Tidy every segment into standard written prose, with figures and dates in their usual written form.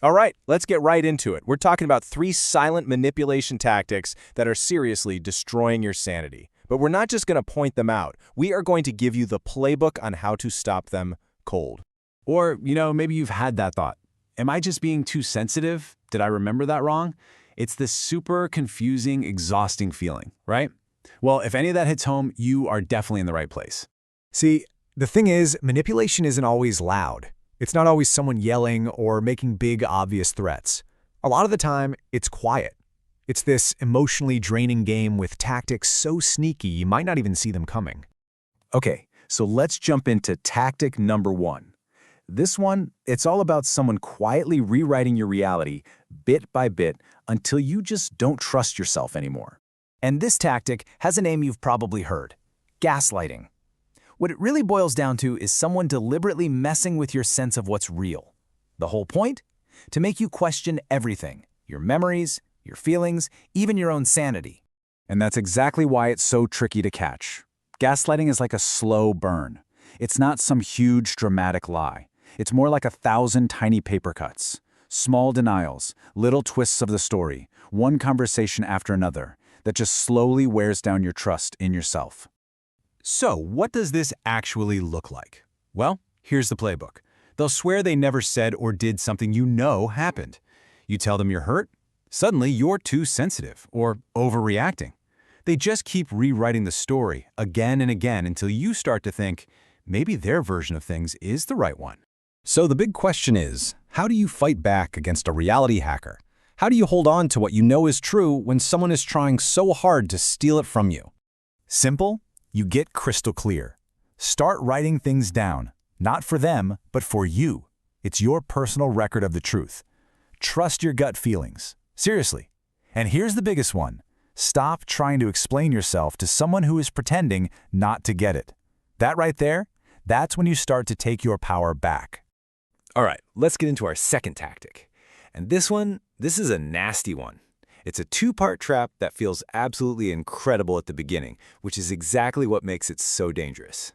All right, let's get right into it. We're talking about 3 silent manipulation tactics that are seriously destroying your sanity. But we're not just going to point them out. We are going to give you the playbook on how to stop them cold. Or, maybe you've had that thought. Am I just being too sensitive? Did I remember that wrong? It's this super confusing, exhausting feeling, right? Well, if any of that hits home, you are definitely in the right place. See, the thing is, manipulation isn't always loud. It's not always someone yelling or making big, obvious threats. A lot of the time, it's quiet. It's this emotionally draining game with tactics so sneaky you might not even see them coming. Okay, so let's jump into tactic number 1. This one, it's all about someone quietly rewriting your reality bit by bit until you just don't trust yourself anymore. And this tactic has a name you've probably heard: gaslighting. What it really boils down to is someone deliberately messing with your sense of what's real. The whole point? To make you question everything: your memories, your feelings, even your own sanity. And that's exactly why it's so tricky to catch. Gaslighting is like a slow burn. It's not some huge dramatic lie. It's more like 1,000 tiny paper cuts, small denials, little twists of the story, one conversation after another, that just slowly wears down your trust in yourself. So, what does this actually look like? Well, here's the playbook. They'll swear they never said or did something you know happened. You tell them you're hurt, suddenly you're too sensitive or overreacting. They just keep rewriting the story again and again until you start to think, maybe their version of things is the right one. So the big question is, how do you fight back against a reality hacker? How do you hold on to what you know is true when someone is trying so hard to steal it from you? Simple, you get crystal clear. Start writing things down, not for them, but for you. It's your personal record of the truth. Trust your gut feelings. Seriously. And here's the biggest one. Stop trying to explain yourself to someone who is pretending not to get it. That right there, that's when you start to take your power back. All right, let's get into our second tactic. And this is a nasty one. It's a 2-part trap that feels absolutely incredible at the beginning, which is exactly what makes it so dangerous.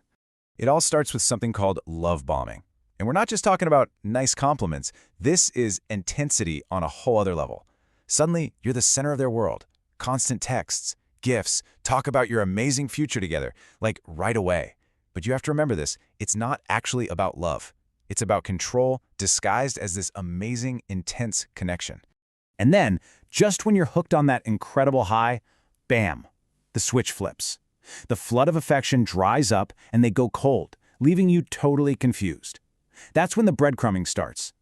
It all starts with something called love bombing. And we're not just talking about nice compliments. This is intensity on a whole other level. Suddenly, you're the center of their world. Constant texts, gifts, talk about your amazing future together, like right away. But you have to remember this, it's not actually about love. It's about control disguised as this amazing, intense connection. And then, just when you're hooked on that incredible high, bam, the switch flips. The flood of affection dries up and they go cold, leaving you totally confused. That's when the breadcrumbing starts.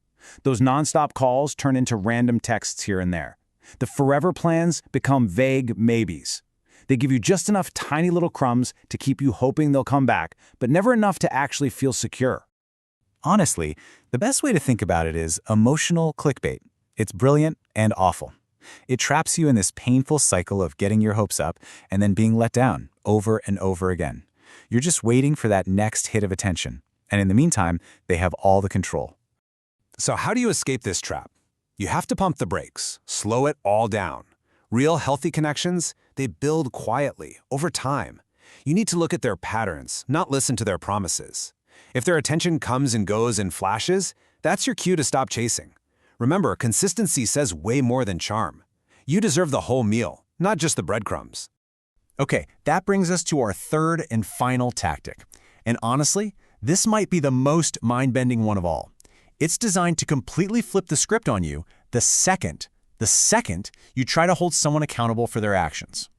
Those nonstop calls turn into random texts here and there. The forever plans become vague maybes. They give you just enough tiny little crumbs to keep you hoping they'll come back, but never enough to actually feel secure. Honestly, the best way to think about it is emotional clickbait. It's brilliant and awful. It traps you in this painful cycle of getting your hopes up and then being let down over and over again. You're just waiting for that next hit of attention. And in the meantime, they have all the control. So how do you escape this trap? You have to pump the brakes, slow it all down. Real healthy connections, they build quietly, over time. You need to look at their patterns, not listen to their promises. If their attention comes and goes in flashes, that's your cue to stop chasing. Remember, consistency says way more than charm. You deserve the whole meal, not just the breadcrumbs. Okay, that brings us to our third and final tactic. And honestly, this might be the most mind-bending one of all. It's designed to completely flip the script on you the second you try to hold someone accountable for their actions.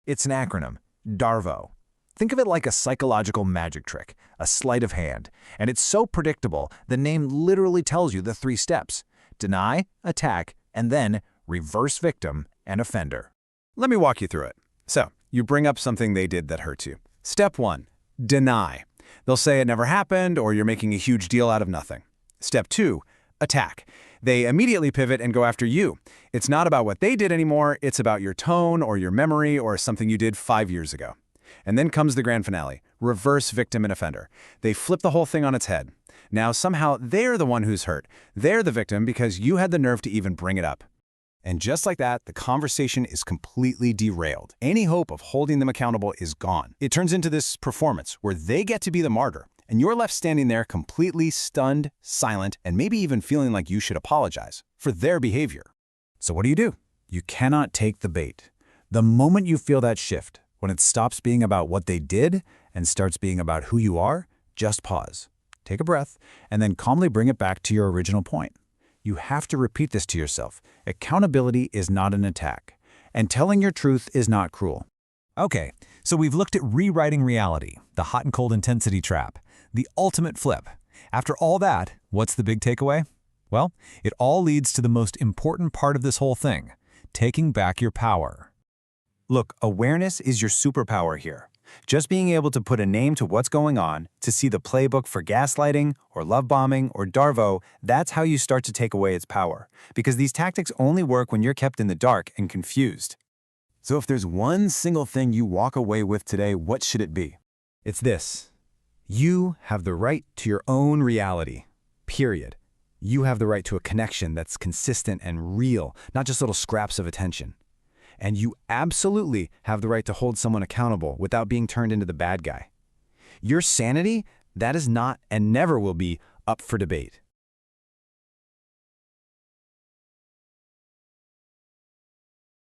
It's an acronym, DARVO. Think of it like a psychological magic trick, a sleight of hand. And it's so predictable, the name literally tells you the 3 steps: deny, attack, and then reverse victim and offender. Let me walk you through it. So, you bring up something they did that hurts you. Step 1, deny. They'll say it never happened or you're making a huge deal out of nothing. Step 2, attack. They immediately pivot and go after you. It's not about what they did anymore, it's about your tone or your memory or something you did 5 years ago. And then comes the grand finale, reverse victim and offender. They flip the whole thing on its head. Now somehow they're the one who's hurt. They're the victim because you had the nerve to even bring it up. And just like that, the conversation is completely derailed. Any hope of holding them accountable is gone. It turns into this performance where they get to be the martyr, and you're left standing there completely stunned, silent, and maybe even feeling like you should apologize for their behavior. So what do? You cannot take the bait. The moment you feel that shift, when it stops being about what they did and starts being about who you are, just pause. Take a breath, and then calmly bring it back to your original point. You have to repeat this to yourself. Accountability is not an attack, and telling your truth is not cruel. Okay, so we've looked at rewriting reality, the hot and cold intensity trap, the ultimate flip. After all that, what's the big takeaway? Well, it all leads to the most important part of this whole thing, taking back your power. Look, awareness is your superpower here. Just being able to put a name to what's going on, to see the playbook for gaslighting or love bombing or Darvo, that's how you start to take away its power. Because these tactics only work when you're kept in the dark and confused. So if there's one single thing you walk away with today, what should it be? It's this. You have the right to your own reality, period. You have the right to a connection that's consistent and real, not just little scraps of attention. And you absolutely have the right to hold someone accountable without being turned into the bad guy. Your sanity, that is not and never will be up for debate.